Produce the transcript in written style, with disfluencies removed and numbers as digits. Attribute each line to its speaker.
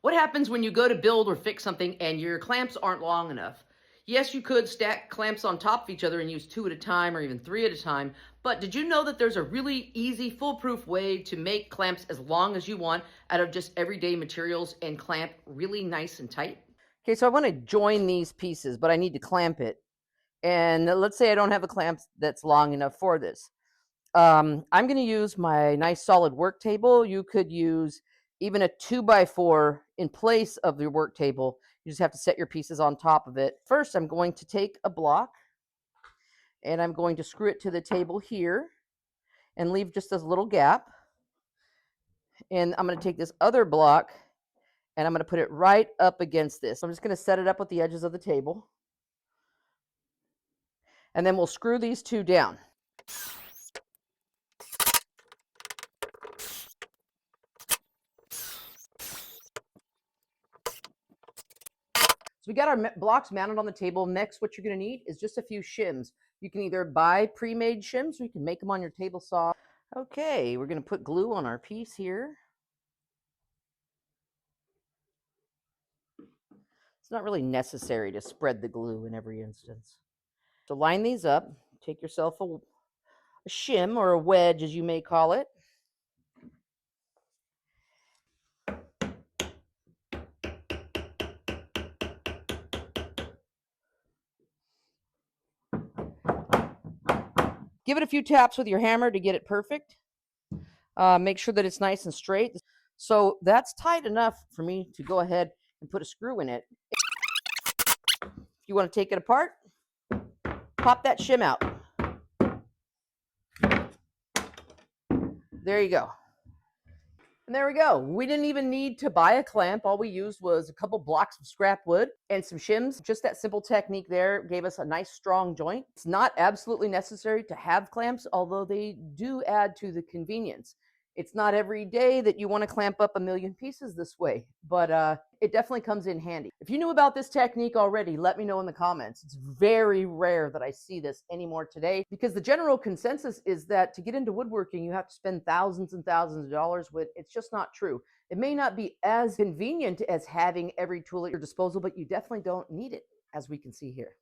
Speaker 1: What happens when you go to build or fix something and your clamps aren't long enough? Yes, you could stack clamps on top of each other and use two at a time or even three at a time, but did you know that there's a really easy, foolproof way to make clamps as long as you want out of just everyday materials and clamp really nice and tight? Okay, so I want to join these pieces, but I need to clamp it. And let's say I don't have a clamp that's long enough for this. I'm going to use my nice solid work table. You could use even a 2x4 in place of your work table. You just have to set your pieces on top of it. First, I'm going to take a block and I'm going to screw it to the table here and leave just this little gap. And I'm going to take this other block and I'm going to put it right up against this. I'm just going to set it up with the edges of the table. And then we'll screw these two down. So we got our blocks mounted on the table. Next, what you're going to need is just a few shims. You can either buy pre-made shims or you can make them on your table saw. Okay, we're going to put glue on our piece here. It's not really necessary to spread the glue in every instance. So line these up. Take yourself a shim or a wedge, as you may call it. Give it a few taps with your hammer to get it perfect. Make sure that it's nice and straight. So that's tight enough for me to go ahead and put a screw in it. If you want to take it apart, pop that shim out. There you go. And there we go. We didn't even need to buy a clamp. All we used was a couple blocks of scrap wood and some shims. Just that simple technique there gave us a nice strong joint. It's not absolutely necessary to have clamps, although they do add to the convenience. It's not every day that you want to clamp up a million pieces this way, but it definitely comes in handy. If you knew about this technique already, let me know in the comments. It's very rare that I see this anymore today because the general consensus is that to get into woodworking, you have to spend thousands and thousands of dollars with. It's just not true. It may not be as convenient as having every tool at your disposal, but you definitely don't need it, as we can see here.